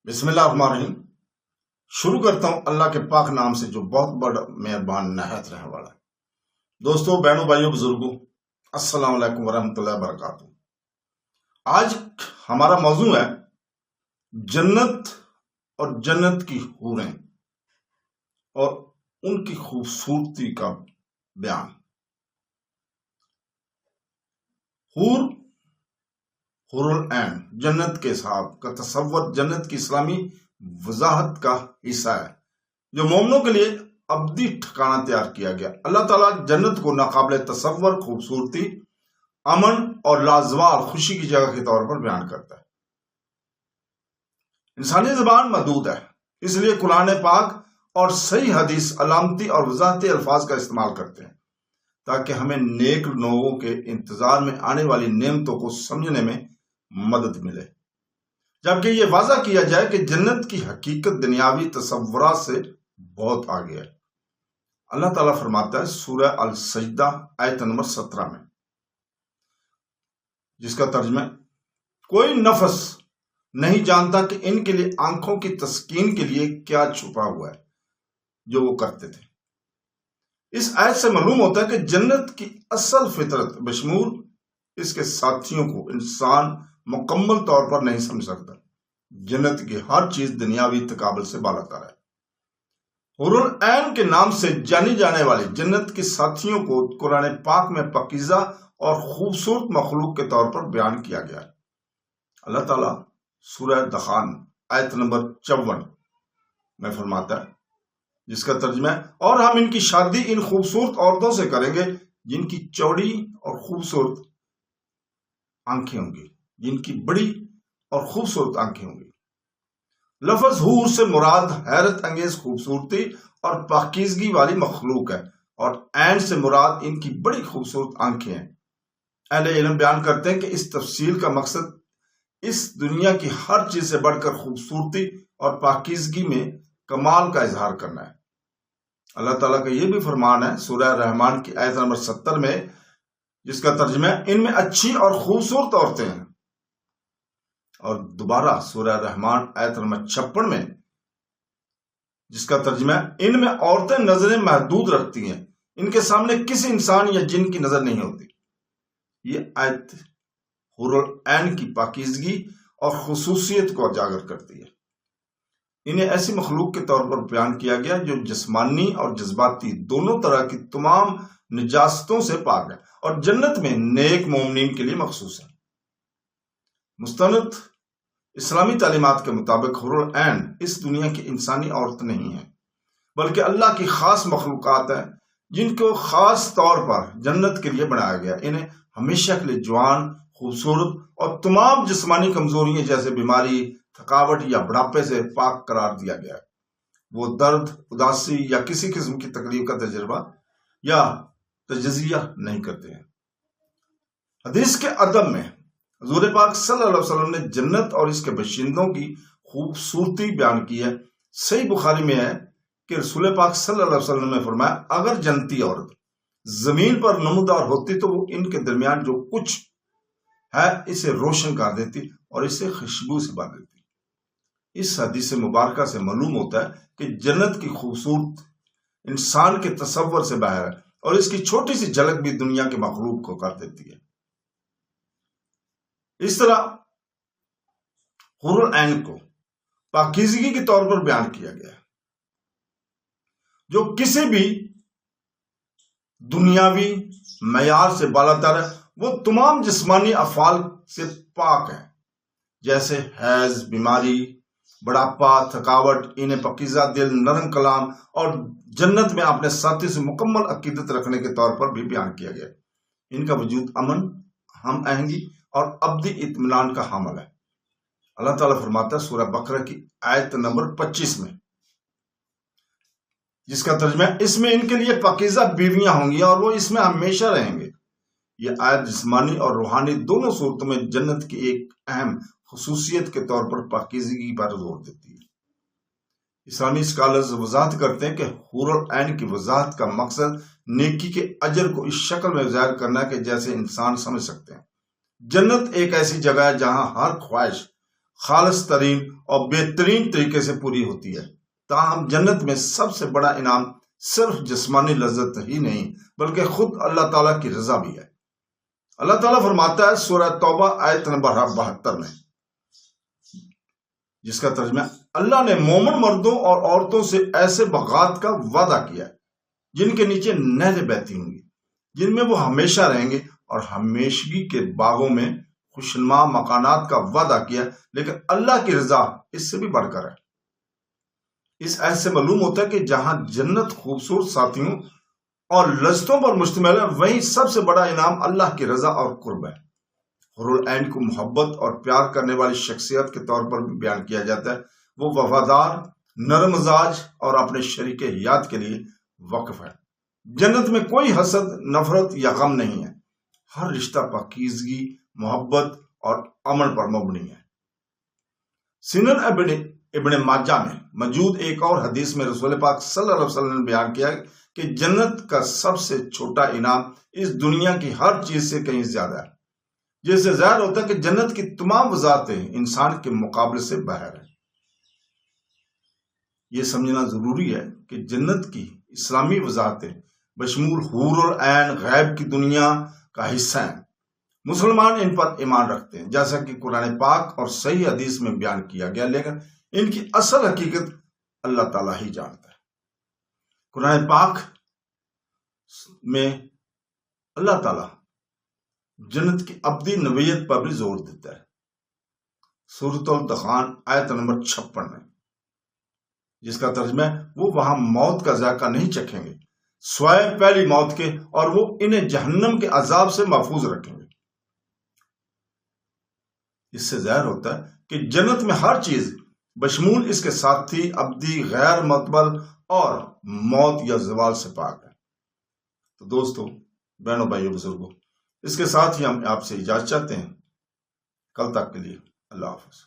بسم اللہ الرحمن الرحیم۔ شروع کرتا ہوں اللہ کے پاک نام سے جو بہت بڑا مہربان نہایت رحم والا ہے۔ دوستو، بہنوں، بھائیوں، بزرگوں، السلام علیکم ورحمۃ اللہ وبرکاتہ۔ آج ہمارا موضوع ہے جنت اور جنت کی حوریں اور ان کی خوبصورتی کا بیان۔ حور العین جنت کے صاحب کا تصور جنت کی اسلامی وضاحت کا حصہ ہے جو مومنوں کے لیے ابدی ٹھکانہ تیار کیا گیا۔ اللہ تعالیٰ جنت کو ناقابل تصور خوبصورتی، امن اور لازوال خوشی کی جگہ کے طور پر بیان کرتا ہے۔ انسانی زبان محدود ہے، اس لیے قرآن پاک اور صحیح حدیث علامتی اور وضاحتی الفاظ کا استعمال کرتے ہیں تاکہ ہمیں نیک لوگوں کے انتظار میں آنے والی نعمتوں کو سمجھنے میں مدد ملے، جبکہ یہ واضح کیا جائے کہ جنت کی حقیقت دنیاوی تصورات سے بہت آگے ہے۔ اللہ تعالیٰ فرماتا ہے سورہ السجدہ آیت نمبر 17 میں، جس کا ترجمہ کوئی نفس نہیں جانتا کہ ان کے لیے آنکھوں کی تسکین کے لیے کیا چھپا ہوا ہے جو وہ کرتے تھے۔ اس آیت سے معلوم ہوتا ہے کہ جنت کی اصل فطرت بشمول اس کے ساتھیوں کو انسان مکمل طور پر نہیں سمجھ سکتا۔ جنت کی ہر چیز دنیاوی تقابل سے بالاتر ہے۔ حور العین کے نام سے جانی جانے والی جنت کے ساتھیوں کو قرآن پاک میں پاکیزہ اور خوبصورت مخلوق کے طور پر بیان کیا گیا ہے۔ اللہ تعالیٰ سورہ دخان آیت نمبر 54 میں فرماتا ہے، جس کا ترجمہ ہے اور ہم ان کی شادی ان خوبصورت عورتوں سے کریں گے جن کی چوڑی اور خوبصورت آنکھیں ہوں گی، جن کی بڑی اور خوبصورت آنکھیں ہوں گی۔ لفظ حور سے مراد حیرت انگیز خوبصورتی اور پاکیزگی والی مخلوق ہے، اور عین سے مراد ان کی بڑی خوبصورت آنکھیں ہیں۔ اہل علم بیان کرتے ہیں کہ اس تفصیل کا مقصد اس دنیا کی ہر چیز سے بڑھ کر خوبصورتی اور پاکیزگی میں کمال کا اظہار کرنا ہے۔ اللہ تعالیٰ کا یہ بھی فرمان ہے سورہ رحمان کی آیت نمبر 70 میں، جس کا ترجمہ ہے ان میں اچھی اور خوبصورت عورتیں ہیں، اور دوبارہ سورہ رحمان آیت نمبر 56 میں، جس کا ترجمہ ہے ان میں عورتیں نظریں محدود رکھتی ہیں، ان کے سامنے کسی انسان یا جن کی نظر نہیں ہوتی۔ یہ آیت حور العین کی پاکیزگی اور خصوصیت کو اجاگر کرتی ہے۔ انہیں ایسی مخلوق کے طور پر بیان کیا گیا جو جسمانی اور جذباتی دونوں طرح کی تمام نجاستوں سے پاک ہے اور جنت میں نیک مومنین کے لیے مخصوص ہے۔ مستند اسلامی تعلیمات کے مطابق حور العین اس دنیا کی انسانی عورت نہیں ہے، بلکہ اللہ کی خاص مخلوقات ہیں جن کو خاص طور پر جنت کے لیے بنایا گیا۔ انہیں ہمیشہ کے لیے جوان، خوبصورت اور تمام جسمانی کمزوریاں جیسے بیماری، تھکاوٹ یا بڑھاپے سے پاک قرار دیا گیا ہے۔ وہ درد، اداسی یا کسی قسم کی تکلیف کا تجربہ یا تجزیہ نہیں کرتے ہیں۔ حدیث کے ادب میں حضور پاک صلی اللہ علیہ وسلم نے جنت اور اس کے باشندوں کی خوبصورتی بیان کی ہے۔ صحیح بخاری میں ہے کہ رسول پاک صلی اللہ علیہ وسلم نے فرمایا اگر جنتی عورت زمین پر نمودار ہوتی تو وہ ان کے درمیان جو کچھ ہے اسے روشن کر دیتی اور اسے خوشبو سے باندھ دیتی۔ اس حدیث مبارکہ سے معلوم ہوتا ہے کہ جنت کی خوبصورت انسان کے تصور سے باہر ہے اور اس کی چھوٹی سی جھلک بھی دنیا کے مخلوق کو کر دیتی ہے۔ اس طرح حور العین کو پاکیزگی کے طور پر بیان کیا گیا ہے جو کسی بھی دنیاوی معیار سے بالاتر ہے۔ وہ تمام جسمانی افعال سے پاک ہیں جیسے حیض، بیماری، بڑھاپا، تھکاوٹ۔ انہیں پاکیزہ دل، نرم کلام اور جنت میں اپنے ساتھی سے مکمل عقیدت رکھنے کے طور پر بھی بیان کیا گیا۔ ان کا وجود امن، ہم آہنگی اور ابدی اطمینان کا حامل ہے۔ اللہ تعالیٰ فرماتا ہے سورہ بقرہ کی آیت نمبر 25 میں، جس کا ترجمہ ہے اس میں ان کے لیے پاکیزہ بیویاں ہوں گی اور وہ اس میں ہمیشہ رہیں گے۔ یہ آیت جسمانی اور روحانی دونوں صورتوں میں جنت کی ایک اہم خصوصیت کے طور پر پاکیزگی پر زور دیتی ہے۔ اسلامی اسکالرز وضاحت کرتے ہیں کہ حور العین کی وضاحت کا مقصد نیکی کے اجر کو اس شکل میں ظاہر کرنا ہے کہ جیسے انسان سمجھ سکتے ہیں۔ جنت ایک ایسی جگہ ہے جہاں ہر خواہش خالص ترین اور بہترین طریقے سے پوری ہوتی ہے۔ تاہم جنت میں سب سے بڑا انعام صرف جسمانی لذت ہی نہیں بلکہ خود اللہ تعالیٰ کی رضا بھی ہے۔ اللہ تعالیٰ فرماتا ہے سورہ توبہ آیت نمبر 72 میں، جس کا ترجمہ اللہ نے مومن مردوں اور عورتوں سے ایسے باغات کا وعدہ کیا ہے جن کے نیچے نہریں بہتی ہوں گی، جن میں وہ ہمیشہ رہیں گے، اور ہمیشگی کے باغوں میں خوشنما مکانات کا وعدہ کیا، لیکن اللہ کی رضا اس سے بھی بڑھ کر ہے۔ اس آیت سے معلوم ہوتا ہے کہ جہاں جنت خوبصورت ساتھیوں اور لذتوں پر مشتمل ہے، وہیں سب سے بڑا انعام اللہ کی رضا اور قرب ہے۔ حور العین کو محبت اور پیار کرنے والی شخصیت کے طور پر بھی بیان کیا جاتا ہے۔ وہ وفادار، نرم مزاج اور اپنے شریک حیات کے لیے وقف ہے۔ جنت میں کوئی حسد، نفرت یا غم نہیں ہے۔ ہر رشتہ پاکیزگی، محبت اور امن پر مبنی ہے۔ سنن ابن ماجہ میں موجود ایک اور حدیث میں رسول پاک صلی اللہ علیہ وسلم نے بیان کیا کہ جنت کا سب سے چھوٹا انعام اس دنیا کی ہر چیز سے کہیں زیادہ ہے، جس سے ظاہر ہوتا ہے کہ جنت کی تمام وضاحتیں انسان کے مقابلے سے باہر ہیں۔ یہ سمجھنا ضروری ہے کہ جنت کی اسلامی وضاحتیں بشمول حور العین غیب کی دنیا کا حصہ ہیں۔ مسلمان ان پر ایمان رکھتے ہیں جیسا کہ قرآن پاک اور صحیح حدیث میں بیان کیا گیا، لیکن ان کی اصل حقیقت اللہ تعالیٰ ہی جانتا ہے۔ قرآن پاک میں اللہ تعالیٰ جنت کی ابدی نوعیت پر بھی زور دیتا ہے۔ سورۃ الدخان آیت نمبر 56 میں، جس کا ترجمہ ہے وہ وہاں موت کا ذائقہ نہیں چکھیں گے سوائے پہلی موت کے، اور وہ انہیں جہنم کے عذاب سے محفوظ رکھیں گے۔ اس سے ظاہر ہوتا ہے کہ جنت میں ہر چیز بشمول اس کے ساتھی ابدی، غیر معتبر اور موت یا زوال سے پاک ہے۔ تو دوستو، بہنوں، بھائیوں، بزرگوں، اس کے ساتھ ہی ہم آپ سے اجازت چاہتے ہیں۔ کل تک کے لیے اللہ حافظ۔